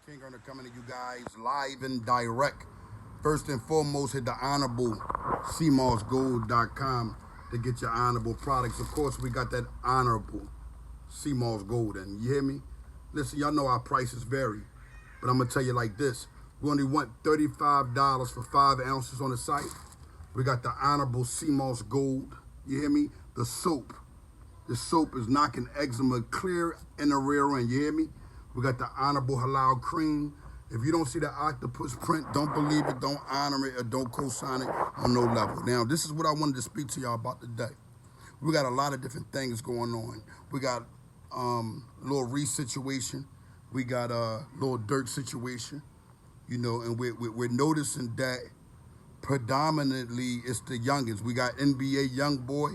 King Earner coming to you guys live and direct. First and foremost, hit the honorable cmossgold.com to get your honorable products. Of course, we got that honorable CMOS Gold. And you hear me? Listen, y'all know our prices vary, but I'm going to tell you like this. We only want $35 for 5 ounces on the site. We got the honorable CMOS Gold. You hear me? The soap. The soap is knocking eczema clear in the rear end. You hear me? We got the honorable halal cream. If you don't see the octopus print, don't believe it, don't honor it, or don't co-sign it on no level. Now, this is what I wanted to speak to y'all about today. We got a lot of different things going on. We got little Reese situation. We got a little Durk situation. You know, and we're noticing that predominantly it's the youngins. We got NBA young boy.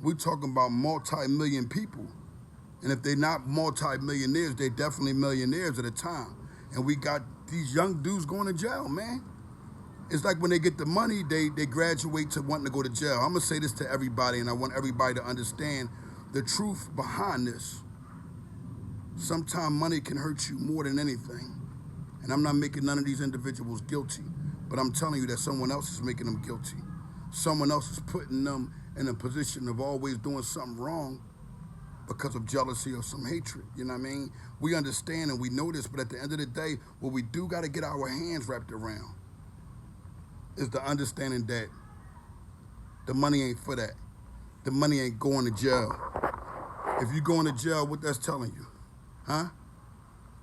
We're talking about multi-million people. And if they're not multi-millionaires, they're definitely millionaires at a time. And we got these young dudes going to jail, man. It's like when they get the money, they graduate to wanting to go to jail. I'm going to say this to everybody, and I want everybody to understand the truth behind this. Sometimes money can hurt you more than anything. And I'm not making none of these individuals guilty, but I'm telling you that someone else is making them guilty. Someone else is putting them in a position of always doing something wrong because of jealousy or some hatred. You know what I mean? We understand and we know this, but at the end of the day, what we do got to get our hands wrapped around is the understanding that the money ain't for that. The money ain't going to jail. If you're going to jail, what that's telling you? Huh?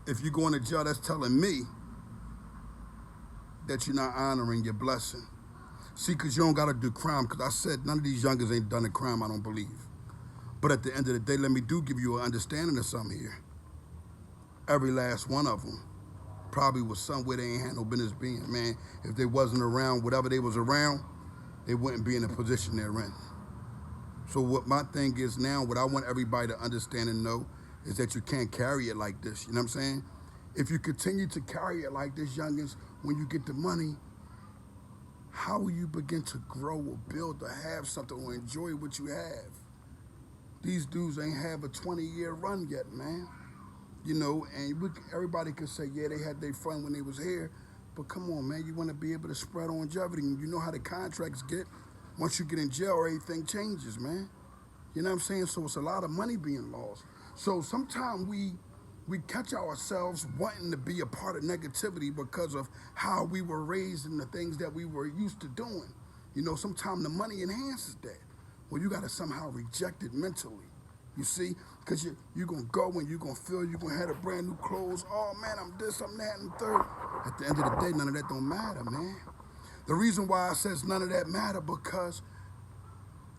If you're going to jail, that's telling me that you're not honoring your blessing. See, because you don't got to do crime, because I said none of these youngers ain't done a crime, I don't believe. But at the end of the day, let me give you an understanding of something here. Every last one of them probably was somewhere they ain't had no business being, man. If they wasn't around, whatever they was around, they wouldn't be in the position they're in. So what my thing is now, what I want everybody to understand and know is that you can't carry it like this, you know what I'm saying? If you continue to carry it like this, youngins, when you get the money, how will you begin to grow or build or have something or enjoy what you have? These dudes ain't have a 20-year run yet, man. You know, and everybody can say, yeah, they had their fun when they was here, but come on, man, you want to be able to spread longevity. You know how the contracts get. Once you get in jail, everything changes, man. You know what I'm saying? So it's a lot of money being lost. So sometimes we catch ourselves wanting to be a part of negativity because of how we were raised and the things that we were used to doing. You know, sometimes the money enhances that. Well, you got to somehow reject it mentally. You see? Because you're going to go and you're going to feel you're going to have a brand new clothes. Oh, man, I'm this, I'm that, and third. At the end of the day, none of that don't matter, man. The reason why I says none of that matter because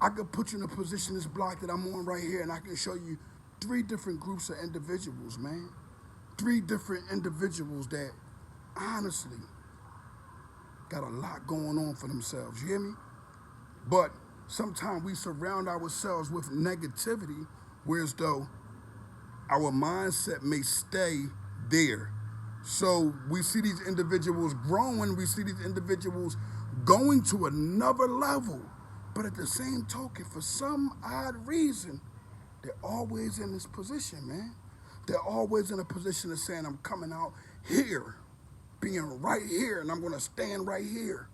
I could put you in a position, this block that I'm on right here, and I can show you 3 different groups of individuals, man. 3 different individuals that, honestly, got a lot going on for themselves. You hear me? But sometimes we surround ourselves with negativity, whereas though our mindset may stay there. So we see these individuals growing, we see these individuals going to another level. But at the same token, for some odd reason, they're always in this position, man. They're always in a position of saying, I'm coming out here, being right here, and I'm going to stand right here.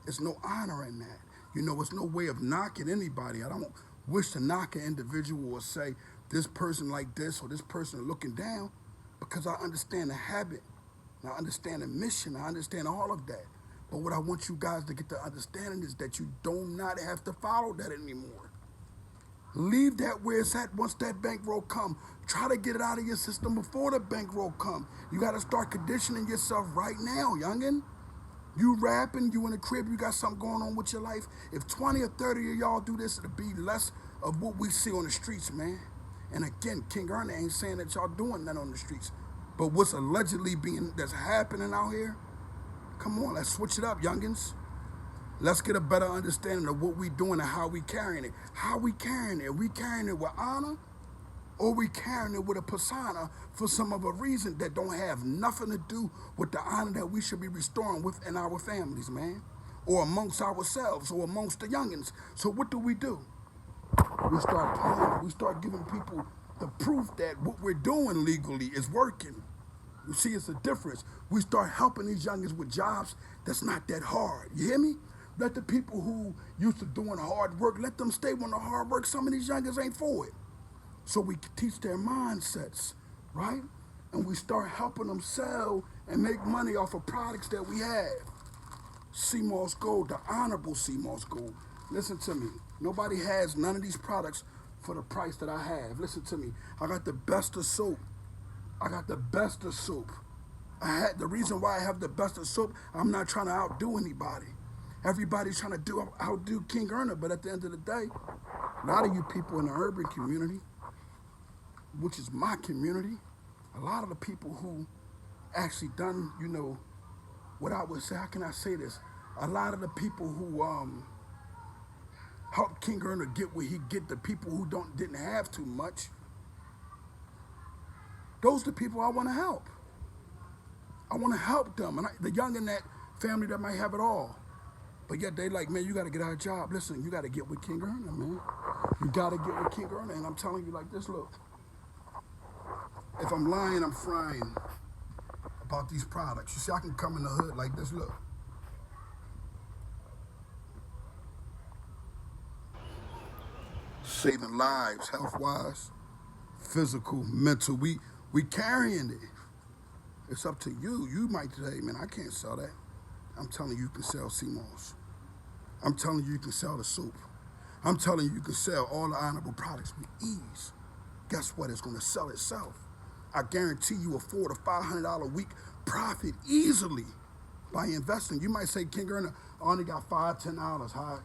There's no honor in that. You know, it's no way of knocking anybody. I don't wish to knock an individual or say this person like this or this person looking down because I understand the habit, and I understand the mission, I understand all of that. But what I want you guys to get the understanding is that you do not have to follow that anymore. Leave that where it's at once that bankroll come. Try to get it out of your system before the bankroll come. You got to start conditioning yourself right now, youngin'. You rapping, you in the crib, you got something going on with your life. If 20 or 30 of y'all do this, it'll be less of what we see on the streets, man. And again, King Earner ain't saying that y'all doing that on the streets. But what's allegedly that's happening out here, come on, let's switch it up, youngins. Let's get a better understanding of what we doing and how we carrying it. How we carrying it? Are we carrying it with honor? Or we carrying it with a persona for some of a reason that don't have nothing to do with the honor that we should be restoring within our families, man? Or amongst ourselves or amongst the youngins. So what do? We start playing. We start giving people the proof that what we're doing legally is working. You see, it's a difference. We start helping these youngins with jobs that's not that hard. You hear me? Let the people who used to doing hard work, let them stay on the hard work. Some of these youngins ain't for it. So we teach their mindsets, right? And we start helping them sell and make money off of products that we have. CMOS Gold, the honorable CMOS Gold. Listen to me. Nobody has none of these products for the price that I have. Listen to me. I got the best of soap. I got the best of soap. The reason why I have the best of soap, I'm not trying to outdo anybody. Everybody's trying to outdo King Erna, but at the end of the day, a lot of you people in the urban community, which is my community, a lot of the people who actually done, what I would say, how can I say this? A lot of the people who helped King Erna get where he get, the people who didn't have too much, those are the people I want to help. I want to help them. And the young in that family that might have it all. But yet they like, man, you got to get out of job. Listen, you got to get with King Erna, man. You got to get with King Erna. And I'm telling you like this, look. If I'm lying, I'm frying about these products. You see, I can come in the hood like this, look. Saving lives, health-wise, physical, mental. We carrying it. It's up to you. You might say, man, I can't sell that. I'm telling you, you can sell CMOS. I'm telling you, you can sell the soap. I'm telling you, you can sell all the honorable products with ease. Guess what? It's going to sell itself. I guarantee you a $400 to $500 a week profit easily by investing. You might say, King Erna, I only got $5, $10, Hodge.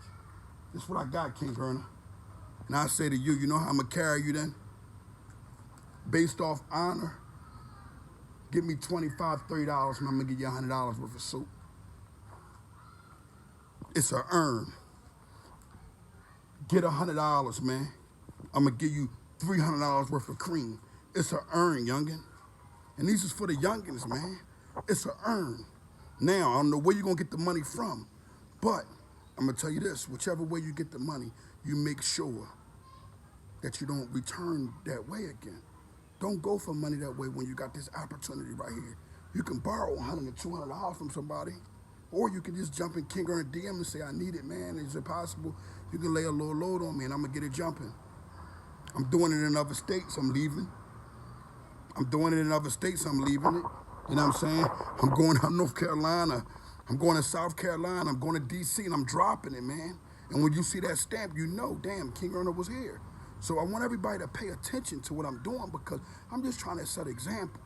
This is what I got, King Erna. And I say to you, you know how I'm going to carry you then? Based off honor, give me $25, $30, and I'm going to give you $100 worth of soap. It's an earn. Get $100, man. I'm going to give you $300 worth of cream. It's an earn, youngin'. And these is for the youngins, man. It's an earn. Now, I don't know where you're going to get the money from, but I'm going to tell you this. Whichever way you get the money, you make sure that you don't return that way again. Don't go for money that way when you got this opportunity right here. You can borrow $100 to $200 from somebody, or you can just jump in King Erna DM and say, I need it, man. Is it possible? You can lay a little load on me, and I'm going to get it jumping. I'm doing it in other states. I'm leaving. I'm doing it in other states. I'm leaving it. You know what I'm saying? I'm going to North Carolina. I'm going to South Carolina. I'm going to D.C., and I'm dropping it, man. And when you see that stamp, you know, damn, King Erna was here. So I want everybody to pay attention to what I'm doing because I'm just trying to set an example.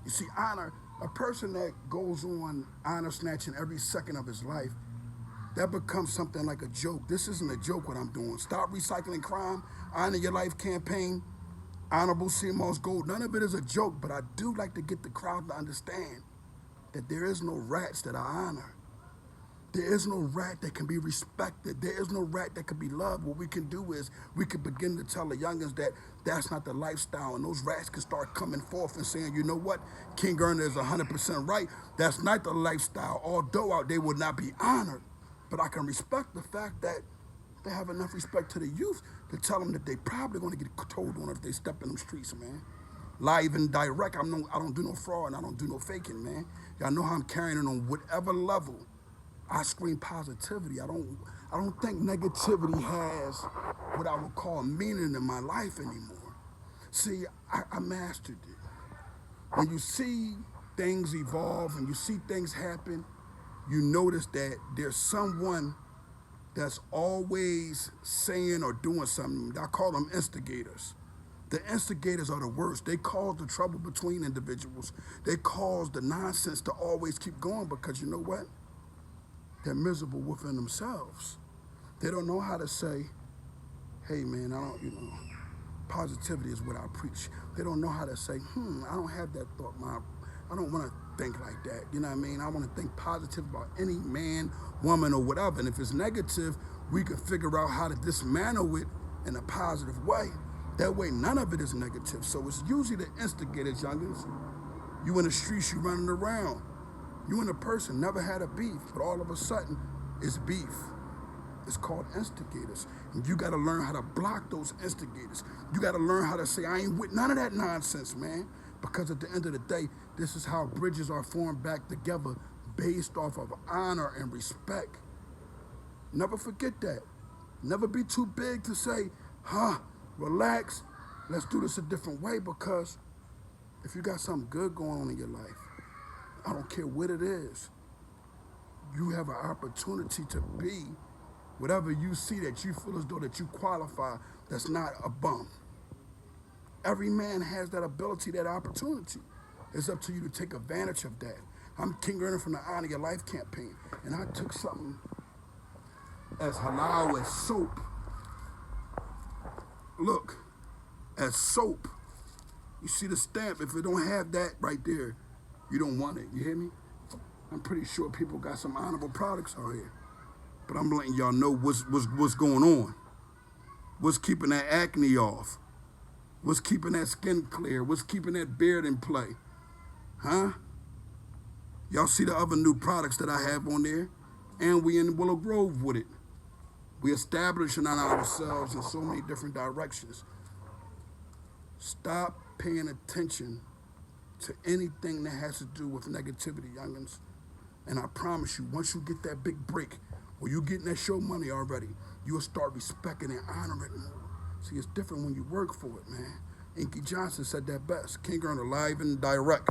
You see, honor, a person that goes on honor snatching every second of his life, that becomes something like a joke. This isn't a joke what I'm doing. Stop recycling crime, honor your life campaign, honorable CMOS Gold. None of it is a joke, but I do like to get the crowd to understand that there is no rats that I honor. There is no rat that can be respected. There is no rat that can be loved. What we can do is we can begin to tell the youngins that that's not the lifestyle, and those rats can start coming forth and saying, you know what, King Erna is 100% right. That's not the lifestyle, although they would not be honored. But I can respect the fact that they have enough respect to the youth to tell them that they probably going to get told on if they step in them streets, man. Live and direct. I don't do no fraud and I don't do no faking, man. Y'all know how I'm carrying it on whatever level. I scream positivity. I don't think negativity has what I would call meaning in my life anymore. See, I mastered it. When you see things evolve and you see things happen, you notice that there's someone that's always saying or doing something. I call them instigators. The instigators are the worst. They cause the trouble between individuals. They cause the nonsense to always keep going because you know what? They're miserable within themselves. They don't know how to say, hey man, positivity is what I preach. They don't know how to say, I don't have that thought, I don't want to think like that. You know what I mean? I want to think positive about any man, woman, or whatever. And if it's negative, we can figure out how to dismantle it in a positive way. That way, none of it is negative. So it's usually the instigators, youngins. You in the streets, you running around. You and a person never had a beef, but all of a sudden, it's beef. It's called instigators. And you gotta learn how to block those instigators. You gotta learn how to say, I ain't with none of that nonsense, man. Because at the end of the day, This is how bridges are formed back together based off of honor and respect. Never forget that. Never be too big to say, relax, let's do this a different way, because if you got something good going on in your life, I don't care what it is, you have an opportunity to be whatever you see that you feel as though that you qualify, that's not a bum. Every man has that ability, that opportunity. It's up to you to take advantage of that. I'm King Earner from the Honor Your Life campaign, and I took something as halal as soap. Look, as soap. You see the stamp, if it don't have that right there, you don't want it, you hear me? I'm pretty sure people got some honorable products out here, but I'm letting y'all know what's going on. What's keeping that acne off? What's keeping that skin clear? What's keeping that beard in play? Y'all see the other new products that I have on there? And we in Willow Grove with it. We establishing on ourselves in so many different directions. Stop paying attention to anything that has to do with negativity, youngins. And I promise you, once you get that big break, or you getting that show money already, you'll start respecting and honoring it more. See, it's different when you work for it, man. Inky Johnson said that best. King Earner, live and direct.